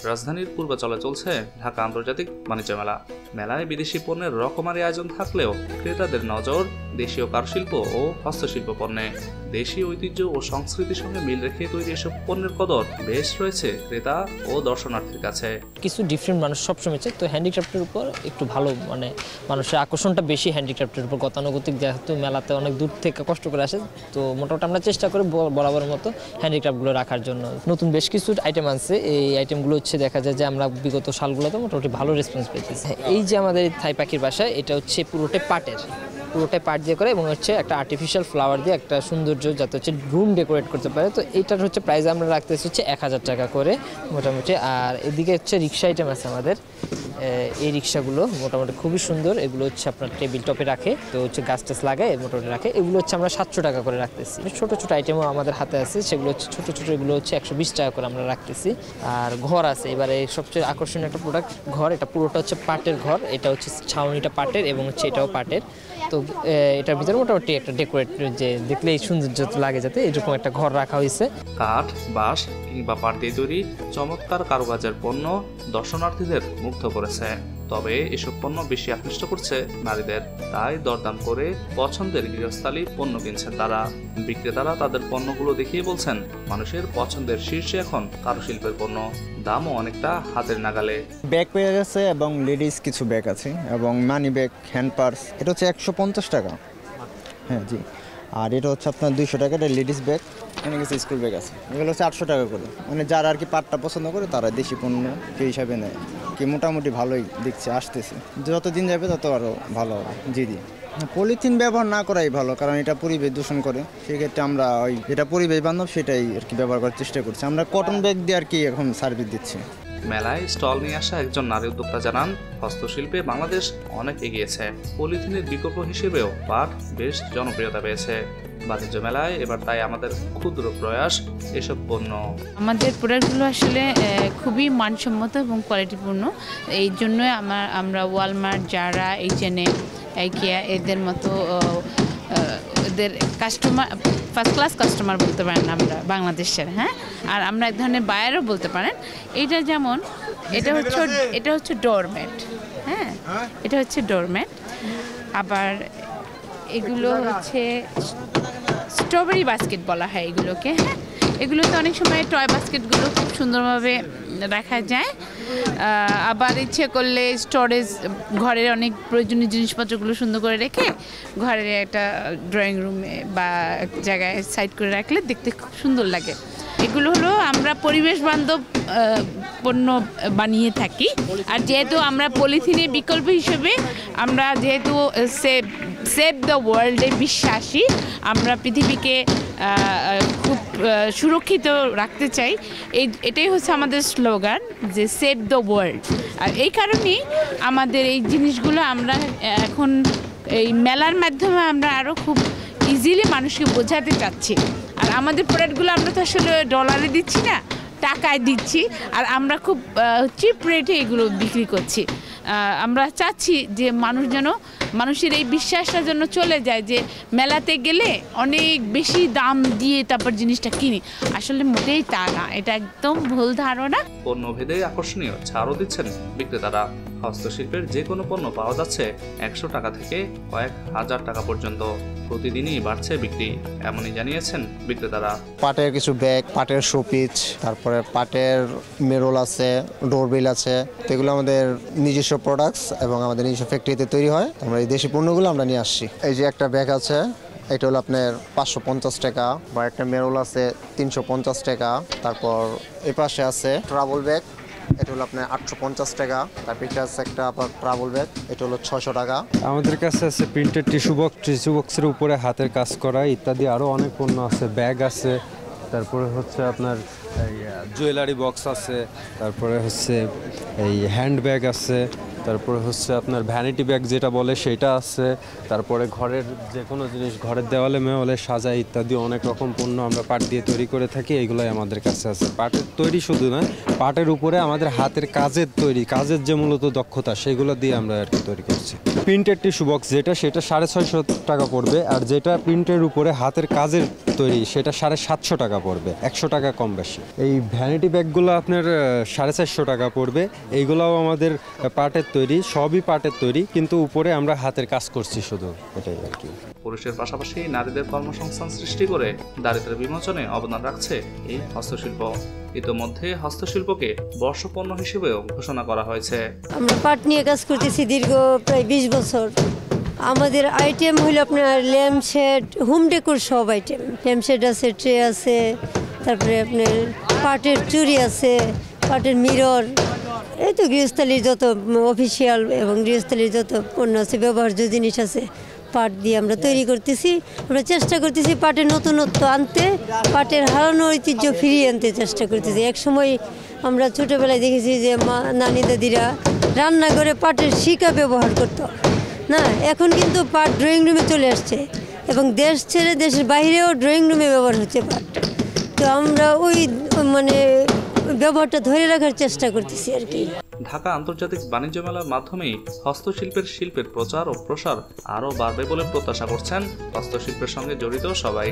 রাজধানীর পূর্বাচলে চলছে ঢাকা আন্তর্জাতিক বাণিজ্য মেলা। মেলায় বিদেশি পণ্যের রকমারি আয়োজন থাকলেও ক্রেতাদের নজর দেশীয় কারুশিল্প ও হস্তশিল্প পণ্যে। দেশীয় ঐতিহ্য ও সংস্কৃতির সঙ্গে মিল রেখে তৈরি এসব পণ্যের কদর বেশ রয়েছে ক্রেতা ও দর্শনার্থীর কাছে। কিছু ডিফারেন্ট মানুষ সবসময় চায়, তো হ্যান্ডিক্রাফটের উপর একটু ভালো মানুষের আকর্ষণটা বেশি হ্যান্ডিক্রাফটের উপর। গতানুগতিক যেহেতু মেলাতে অনেক দূর থেকে কষ্ট করে আসে, তো মোটামুটি আমরা চেষ্টা করি বরাবর মতো হ্যান্ডিক্রাফটগুলো রাখার জন্য। নতুন বেশ কিছু আইটেম আছে, এই আইটেমগুলো দেখা যায় যে আমরা বিগত সালগুলোতে মোটামুটি ভালো রেসপন্স পেয়েছি। এই যে আমাদের থাই পাখির বাসায়, এটা পুরোটাই পাট দিয়ে করে এবং একটা আর্টিফিশিয়াল ফ্লাওয়ার দিয়ে একটা সৌন্দর্য যাতে রুম ডেকোরেট করতে পারে। তো এইটার প্রাইস আমরা রাখতেছি 1000 টাকা করে মোটামুটি। আর এদিকে রিক্সা আইটেম আছে আমাদের। এই রিক্সাগুলো মোটামুটি খুবই সুন্দর। এগুলো আপনার টেবিল টপে রাখে, তো গাছ টাছ লাগায় মোটামুটি রাখে। এগুলো আমরা 700 টাকা করে রাখতেছি। ছোট ছোট আইটেমও আমাদের হাতে আছে, সেগুলো ছোট ছোট, এগুলো 120 টাকা করে আমরা রাখতেছি। আর ঘর আছে, এবারে সবচেয়ে আকর্ষণীয় একটা প্রোডাক্ট ঘর। এটা পুরোটা পাটের ঘর। এটা ছাউনিটা পাটের এবং এটাও পাটের। তো এটার ভিতরে মোটামুটি একটা ডেকোরেট, যে দেখলেই সৌন্দর্য লাগে, যাতে এরকম একটা ঘর রাখা হয়েছে। কাঠ, বাঁশ কিংবা পাট দিয়ে তৈরি চমৎকার কারুকাজের পণ্য দর্শনার্থীদের মুগ্ধ করেছে। তবে এসব পণ্য বেশি আকৃষ্ট করছে নারীদের, তাই দরদাম করে পছন্দের গৃহস্থালী পণ্য কিনছেন তারা। বিক্রেতারা তাদের পণ্যগুলো দেখিয়ে বলছেন, মানুষের পছন্দের শীর্ষে এখন কারুশিল্পের পণ্য, দামও অনেকটা হাতের নাগালে। ব্যাগ পেয়ে গেছে এবং লেডিস কিছু ব্যাগ আছে এবং মানি ব্যাগ, হ্যান্ড পার্স। এটা 150 টাকা। হ্যাঁ জি। আর এটা আপনার 200 টাকা। এটা লেডিস ব্যাগ। এখানে কিছু স্কুল ব্যাগ আছে, এগুলো 800 টাকা করে। যারা আর কি পাটটা পছন্দ করে তারা দেশি পণ্য সেই হিসাবে নেয়। কি মোটামুটি ভালোই দেখছে, আসতেছে। যত দিন যাবে তত আরও ভালো হবে। জি জি। পলিথিন ব্যবহার না করাই ভালো, কারণ এটা পরিবেশ দূষণ করে। সেক্ষেত্রে আমরা যেটা পরিবেশ বান্ধব সেটাই আর কি ব্যবহার করার চেষ্টা করছি। আমরা কটন ব্যাগ দিয়ে আর কি এখন সার্ভিস দিচ্ছি। মেলায় স্টল নিয়ে আসা একজন নারী উদ্যোক্তা জানান, হস্তশিল্পে বাংলাদেশ অনেক এগিয়েছে। পলিথিনের বিকল্প হিসেবেও পাট বেশ জনপ্রিয়তা পেয়েছে। বাণিজ্য মেলায় এবার তাই আমাদের ক্ষুদ্র প্রয়াস এসব পণ্য। আমাদের প্রোডাক্টগুলো আসলে খুবই মানসম্মত এবং কোয়ালিটিপূর্ণ। এই জন্যই আমরা ওয়ালমার্ট, জারা, H&M, IKEA এদের মতো এদের কাস্টমার, ফার্স্ট ক্লাস কাস্টমার বলতে পারেন আমরা বাংলাদেশের। হ্যাঁ, আর আমরা এক ধরনের বায়ারও বলতে পারেন। এটা যেমন এটা হচ্ছে ডোরম্যাট। হ্যাঁ, এটা হচ্ছে ডোরম্যাট। আবার এগুলো স্ট্রবেরি বাস্কেট বলা হয় এগুলোকে। হ্যাঁ, এগুলোতে অনেক সময় টয় বাস্কেটগুলো খুব সুন্দরভাবে রাখা যায়। আবার ইচ্ছে করলে স্টোরেজ, ঘরের অনেক প্রয়োজনীয় জিনিসপত্রগুলো সুন্দর করে রেখে ঘরের একটা ড্রয়িং রুমে বা এক জায়গায় সাইড করে রাখলে দেখতে খুব সুন্দর লাগে। এগুলো হলো আমরা পরিবেশ বান্ধব পণ্য বানিয়ে থাকি। আর যেহেতু আমরা পলিথিনের বিকল্প হিসেবে আমরা যেহেতু সেভ দ্য ওয়ার্ল্ডে বিশ্বাসী, আমরা পৃথিবীকে খুব সুরক্ষিত রাখতে চাই। এটাই হচ্ছে আমাদের স্লোগান, যে সেভ দ্য ওয়ার্ল্ড। আর এই কারণেই আমাদের এই জিনিসগুলো আমরা এখন এই মেলার মাধ্যমে আমরা আরও খুব ইজিলি মানুষকে বোঝাতে চাচ্ছি। আর আমাদের প্রোডাক্টগুলো আমরা তো আসলে ডলারে দিচ্ছি না, টাকায় দিচ্ছি। আর আমরা খুব চিপ রেটে এগুলো বিক্রি করছি। আমরা চাচ্ছি যে মানুষের এই বিশ্বাসটা যেন চলে যায় যে মেলাতে গেলে অনেক বেশি দাম দিয়ে তারপর জিনিসটা কিনি। আসলে মোটেই তা না, এটা একদম ভুল ধারণা। পণ্যভেদে আকর্ষণীয় ছাড়ও দিচ্ছেন বিক্রেতারা। হস্তশিল্পের যে কোনো পণ্য পাওয়া যাচ্ছে 100 টাকা থেকে কয়েক হাজার টাকা পর্যন্ত। প্রতিদিনই বাড়ছে বিক্রি, এমনই জানিয়েছেন বিক্রেতারা। পাটের কিছু ব্যাগ, পাটের শোপিস, তারপরে পাটের মেরোল আছে, ডোরবেল আছে। এগুলো আমাদের নিজস্ব প্রোডাক্টস এবং আমাদের নিজস্ব ফ্যাক্টরিতে তৈরি হয়। আমরা এই দেশি পণ্যগুলো আমরা নিয়ে আসছি। এই যে একটা ব্যাগ আছে, এটা হলো আপনার 550 টাকা। বা একটা মেরোল আছে 350 টাকা। তারপর এই পাশে আছে ট্রাভেল ব্যাগ, এটা হলো আপনার 850 টাকা। তারপর এটা আছে একটা আবার ট্রাভেল ব্যাগ, এটা হলো 600 টাকা। আমাদের কাছে আছে প্রিন্টেড টিস্যু বক্সের উপরে হাতের কাজ করা ইত্যাদি আরও অনেক পণ্য আছে। ব্যাগ আছে, তারপরে হচ্ছে আপনার এই জুয়েলারি বক্স আছে, তারপরে হচ্ছে এই হ্যান্ড ব্যাগ আছে, তারপরে হচ্ছে আপনার ভ্যানিটি ব্যাগ যেটা বলে সেটা আছে, তারপরে ঘরের যে কোনো জিনিস ঘরের দেওয়ালে মেওয়ালে সাজাই ইত্যাদি অনেক রকম পণ্য আমরা পাট দিয়ে তৈরি করে থাকি, এগুলোই আমাদের কাছে আছে। পাটের তৈরি শুধু নয়, পাটের উপরে আমাদের হাতের কাজের তৈরি, কাজের যে মূলত দক্ষতা সেগুলো দিয়ে আমরা আর কি তৈরি করছি। প্রিন্টেড টিস্যু বক্স যেটা, সেটা 650 টাকা পড়বে, আর যেটা প্রিন্টের উপরে হাতের কাজের তৈরি সেটা 750 টাকা পড়বে, 100 টাকা কম বেশি। এই ভ্যানিটি ব্যাগগুলো আপনার 450 টাকা পড়বে। এইগুলোও আমাদের পাটের তৈরি, সবই পাটের তৈরি, কিন্তু উপরে আমরা হাতের কাজ করছি শুধু, এটাই আর কি। পুরুষের পাশাপাশি নারীদের কর্মসংস্থান সৃষ্টি করে দারিদ্র্য বিমোচনে অবদান রাখছে এই হস্তশিল্প। ইতোমধ্যে হস্তশিল্পকে বর্ষপণ্য হিসেবেও ঘোষণা করা হয়েছে। আমরা পাট নিয়ে কাজ করতেছি দীর্ঘ প্রায় 20 বছর। আমাদের আইটেম হলো আপনার ল্যাম্প শেড, হোম ডেকোর সব আইটেম। ল্যাম্প শেড আছে, ট্রে আছে, তারপরে আপনার পাটের চুড়ি আছে, পাটের মিরর, এই তো গৃহস্থালির যত অফিসিয়াল এবং গৃহস্থালির যত পণ্য আছে, ব্যবহার্য জিনিস আছে, পাট দিয়ে আমরা তৈরি করতেছি। আমরা চেষ্টা করতেছি পাটের নতুনত্ব আনতে, পাটের হারানো ঐতিহ্য ফিরিয়ে আনতে চেষ্টা করতেছি। এক সময় আমরা ছোটোবেলায় দেখেছি যে নানি দাদিরা রান্না করে পাটের শিকা ব্যবহার করতো না, এখন কিন্তু পাট ড্রয়িং রুমে চলে আসছে এবং দেশ ছেড়ে দেশের বাইরেও ড্রয়িং রুমে ব্যবহার হচ্ছে পাট। তো আমরা ওই মানে ব্যবহারটা ধরে রাখার চেষ্টা করতেছি আর কি। ঢাকা আন্তর্জাতিক বাণিজ্য মেলার মাধ্যমেই শিল্পের প্রচার ও প্রসার আরও বাড়বে বলে প্রত্যাশা করছেন হস্তশিল্পের সঙ্গে জড়িত সবাই।